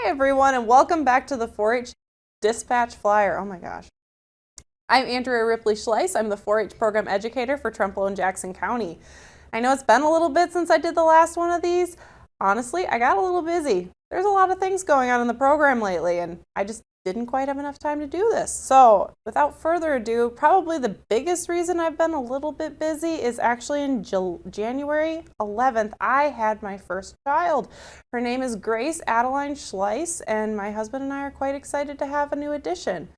Hi everyone and welcome back to the 4-H Dispatch Flyer. Oh my gosh. I'm Andrea Rippley-Schlais. I'm the 4-H program educator for Trempealeau and Jackson County. I know it's been a little bit since I did the last one of these. Honestly, I got a little busy. There's a lot of things going on in the program lately and I just didn't quite have enough time to do this. So without further ado, probably the biggest reason I've been a little bit busy is actually in January 11th, I had my first child. Her name is Grace Adeline Schlais, and my husband and I are quite excited to have a new addition.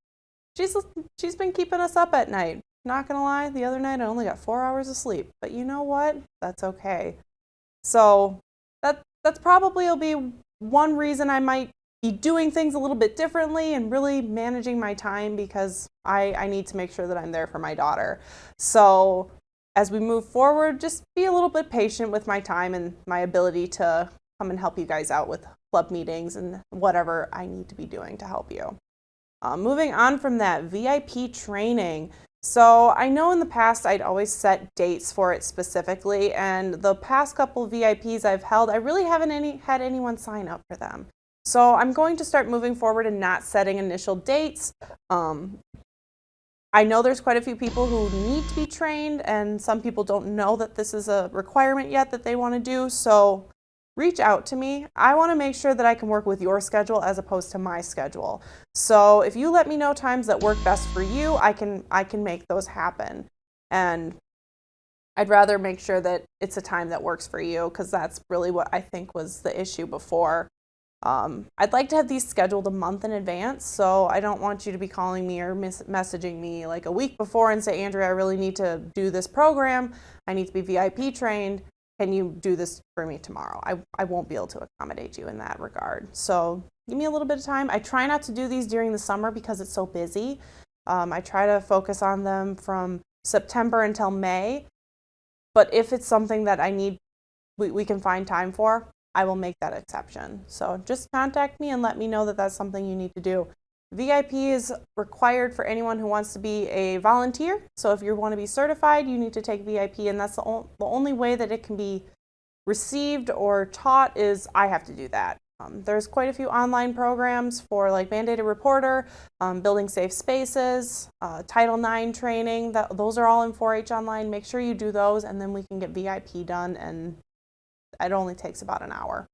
She's been keeping us up at night. Not gonna lie, the other night I only got 4 hours of sleep, but you know what? That's okay. So that's probably will be one reason I might be doing things a little bit differently and really managing my time, because I need to make sure that I'm there for my daughter. So as we move forward, just be a little bit patient with my time and my ability to come and help you guys out with club meetings and whatever I need to be doing to help you. Moving on from that, VIP training. So I know in the past I'd always set dates for it specifically, and the past couple VIPs I've held, I really haven't had anyone sign up for them. So I'm going to start moving forward and not setting initial dates. I know there's quite a few people who need to be trained, and some people don't know that this is a requirement yet that they want to do. So reach out to me. I want to make sure that I can work with your schedule as opposed to my schedule. So if you let me know times that work best for you, I can make those happen. And I'd rather make sure that it's a time that works for you, because that's really what I think was the issue before. I'd like to have these scheduled a month in advance, so I don't want you to be calling me or messaging me like a week before and say, Andrea, I really need to do this program. I need to be VIP trained. Can you do this for me tomorrow? I won't be able to accommodate you in that regard. So give me a little bit of time. I try not to do these during the summer because it's so busy. I try to focus on them from September until May. But if it's something that I need, we can find time for, I will make that exception. So just contact me and let me know that that's something you need to do. VIP is required for anyone who wants to be a volunteer. So if you want to be certified, you need to take VIP, and that's the only way that it can be received or taught is I have to do that. There's quite a few online programs for like Mandated Reporter, Building Safe Spaces, Title IX training. Those are all in 4-H online. Make sure you do those, and then we can get VIP done, and it only takes about an hour.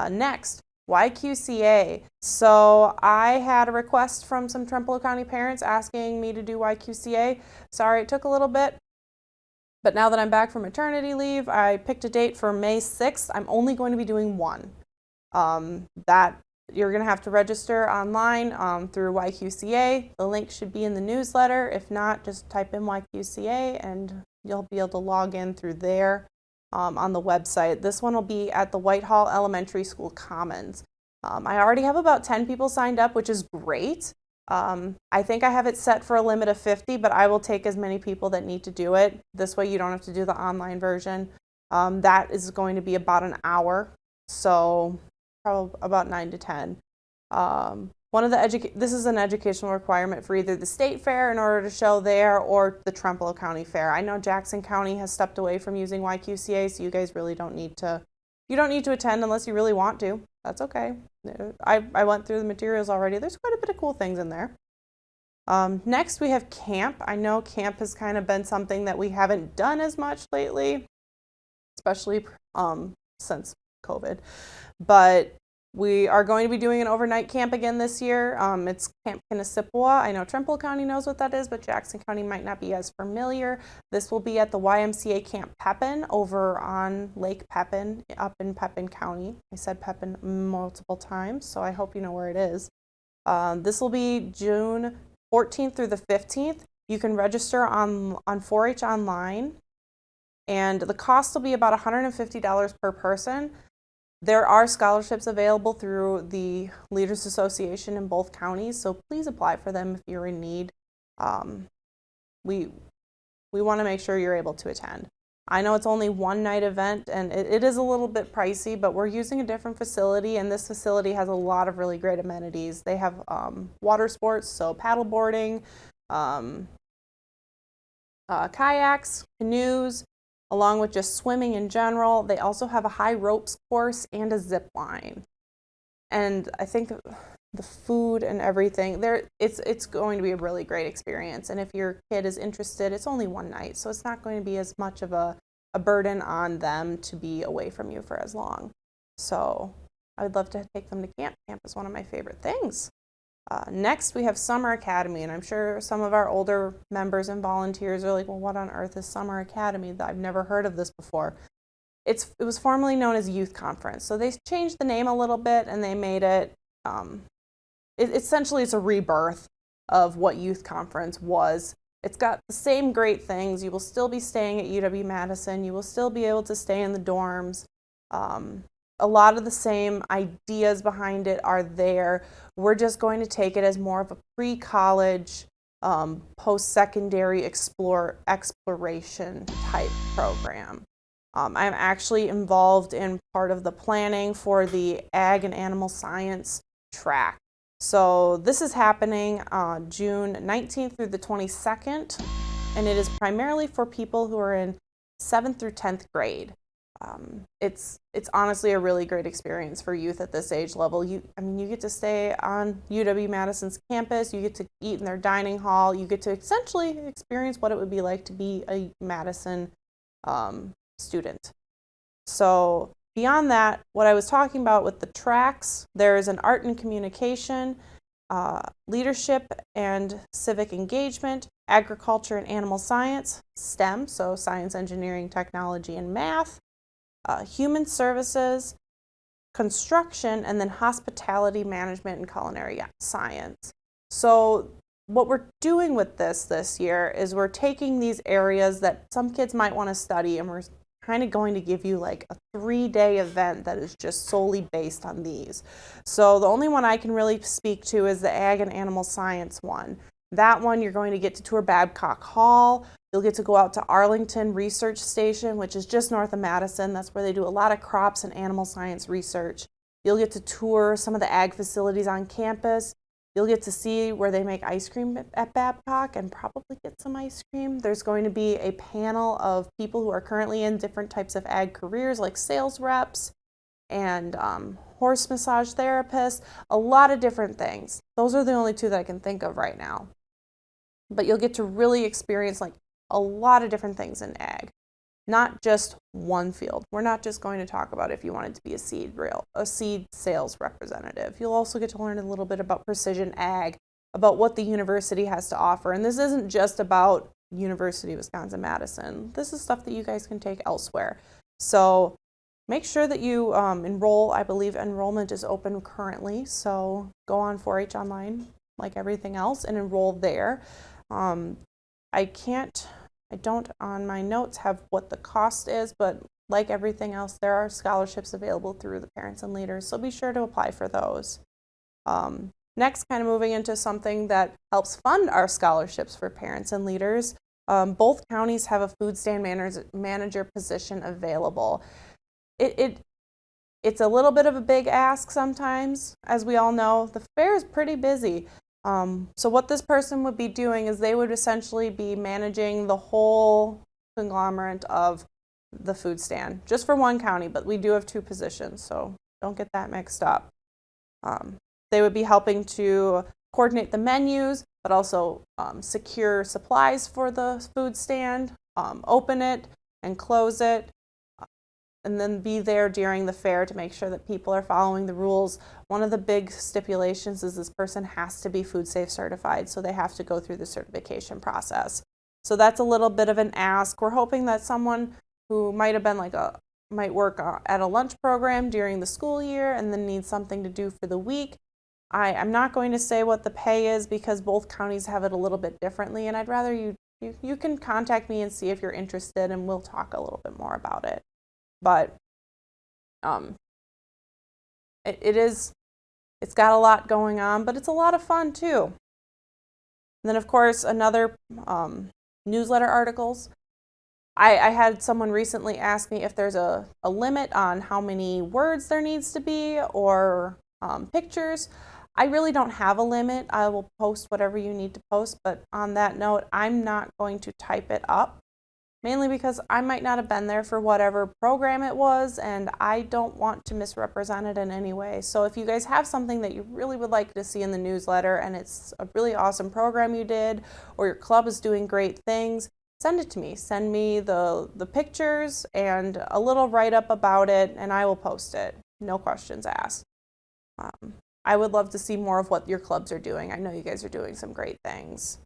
Next, YQCA. So I had a request from some Trempealeau County parents asking me to do YQCA. Sorry, it took a little bit, but now that I'm back from maternity leave, I picked a date for May 6th. I'm only going to be doing one. That you're going to have to register online through YQCA. The link should be in the newsletter. If not, just type in YQCA and you'll be able to log in through there. On the website. This one will be at the Whitehall Elementary School Commons. I already have about 10 people signed up, which is great. I think I have it set for a limit of 50, but I will take as many people that need to do it. This way you don't have to do the online version. That is going to be about an hour, so probably about 9 to 10. This is an educational requirement for either the state fair in order to show there or the Trempealeau County Fair. I know Jackson County has stepped away from using YQCA, so you guys really don't need to attend unless you really want to. That's okay. I went through the materials already. There's quite a bit of cool things in there. Next we have camp. I know camp has kind of been something that we haven't done as much lately, especially since COVID, but we are going to be doing an overnight camp again this year. It's Camp Kinnesipwa. I know Trempealeau County knows what that is, but Jackson County might not be as familiar. This will be at the YMCA Camp Pepin over on Lake Pepin up in Pepin County. I said Pepin multiple times, so I hope you know where it is. This will be June 14th through the 15th. You can register on 4-H online, and the cost will be about $150 per person. There are scholarships available through the Leaders Association in both counties, so please apply for them if you're in need. We want to make sure you're able to attend. I know it's only one night event, and it is a little bit pricey, but we're using a different facility, and this facility has a lot of really great amenities. They have water sports, so paddle boarding, kayaks, canoes, along with just swimming in general. They also have a high ropes course and a zip line. And I think the food and everything there, it's going to be a really great experience. And if your kid is interested, it's only one night, so it's not going to be as much of a burden on them to be away from you for as long. So I would love to take them to camp. Camp is one of my favorite things. Next, we have Summer Academy, and I'm sure some of our older members and volunteers are like, well, what on earth is Summer Academy? I've never heard of this before. It was formerly known as Youth Conference, so they changed the name a little bit, and they made it, essentially it's a rebirth of what Youth Conference was. It's got the same great things. You will still be staying at UW-Madison. You will still be able to stay in the dorms. A lot of the same ideas behind it are there. We're just going to take it as more of a pre-college, post-secondary exploration type program. I'm actually involved in part of the planning for the Ag and Animal Science track. So this is happening June 19th through the 22nd, and it is primarily for people who are in 7th through 10th grade. It's honestly a really great experience for youth at this age level. You get to stay on UW-Madison's campus, you get to eat in their dining hall, you get to essentially experience what it would be like to be a Madison student. So beyond that, what I was talking about with the tracks, there is an art and communication, leadership and civic engagement, agriculture and animal science, STEM, so science, engineering, technology, and math, human services, construction, and then hospitality management and culinary science. So what we're doing with this year is we're taking these areas that some kids might want to study, and we're kind of going to give you like a 3-day event that is just solely based on these. So the only one I can really speak to is the Ag and Animal Science one. That one, you're going to get to tour Babcock Hall. You'll get to go out to Arlington Research Station, which is just north of Madison. That's where they do a lot of crops and animal science research. You'll get to tour some of the ag facilities on campus. You'll get to see where they make ice cream at Babcock and probably get some ice cream. There's going to be a panel of people who are currently in different types of ag careers, like sales reps and horse massage therapists, a lot of different things. Those are the only two that I can think of right now. But you'll get to really experience like a lot of different things in ag, not just one field. We're not just going to talk about if you wanted to be a seed sales representative. You'll also get to learn a little bit about precision ag, about what the university has to offer. And this isn't just about University of Wisconsin-Madison. This is stuff that you guys can take elsewhere. So make sure that you enroll. I believe enrollment is open currently, so go on 4-H Online like everything else and enroll there. I don't on my notes have what the cost is, but like everything else, there are scholarships available through the Parents and Leaders, so be sure to apply for those. Next, kind of moving into something that helps fund our scholarships for Parents and Leaders, both counties have a food stand manager position available. It's a little bit of a big ask sometimes. As we all know, the fair is pretty busy. So what this person would be doing is they would essentially be managing the whole conglomerate of the food stand, just for one county, but we do have 2 positions, so don't get that mixed up. They would be helping to coordinate the menus, but also secure supplies for the food stand, open it and close it, and then be there during the fair to make sure that people are following the rules. One of the big stipulations is this person has to be food safe certified, so they have to go through the certification process. So that's a little bit of an ask. We're hoping that someone who might have been might work at a lunch program during the school year and then needs something to do for the week. I'm not going to say what the pay is because both counties have it a little bit differently, and I'd rather you can contact me and see if you're interested, and we'll talk a little bit more about it. But it's got a lot going on, but it's a lot of fun too. And then of course another newsletter articles. I had someone recently ask me if there's a limit on how many words there needs to be or pictures. I really don't have a limit. I will post whatever you need to post, but on that note, I'm not going to type it up. mainly because I might not have been there for whatever program it was, and I don't want to misrepresent it in any way. So if you guys have something that you really would like to see in the newsletter and it's a really awesome program you did, or your club is doing great things, send it to me. Send me the pictures and a little write-up about it, and I will post it. No questions asked. I would love to see more of what your clubs are doing. I know you guys are doing some great things.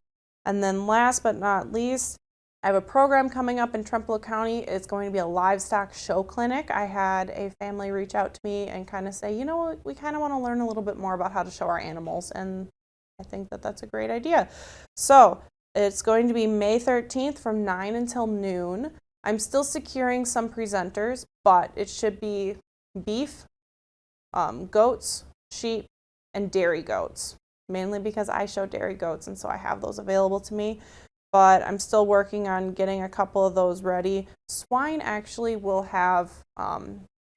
And then last but not least, I have a program coming up in Trempealeau County. It's going to be a livestock show clinic. I had a family reach out to me and kind of say, you know, we kind of want to learn a little bit more about how to show our animals, and I think that that's a great idea. So it's going to be May 13th from 9 until noon. I'm still securing some presenters, but it should be beef, goats, sheep, and dairy goats, mainly because I show dairy goats, and so I have those available to me. But I'm still working on getting a couple of those ready. Swine actually will have,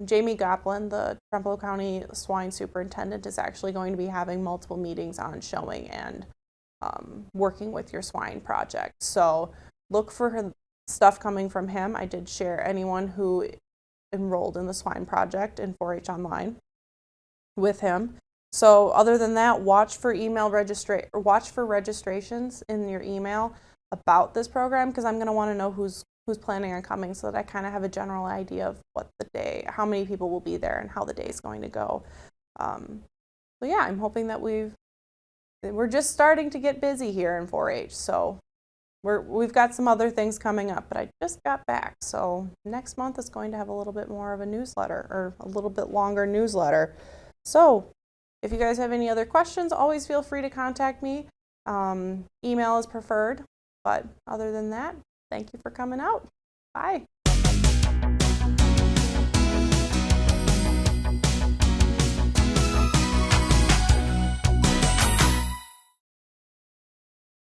Jamie Goplin, the Trempealeau County swine superintendent, is actually going to be having multiple meetings on showing and working with your swine project. So look for stuff coming from him. I did share anyone who enrolled in the swine project in 4-H Online with him. So other than that, watch for registrations in your email about this program, because I'm going to want to know who's planning on coming, so that I kind of have a general idea of what the day, how many people will be there, and how the day is going to go. So yeah, I'm hoping that we're just starting to get busy here in 4-H. So we've got some other things coming up, but I just got back. So next month is going to have a little bit more of a newsletter, or a little bit longer newsletter. So if you guys have any other questions, always feel free to contact me. Email is preferred. But other than that, thank you for coming out. Bye.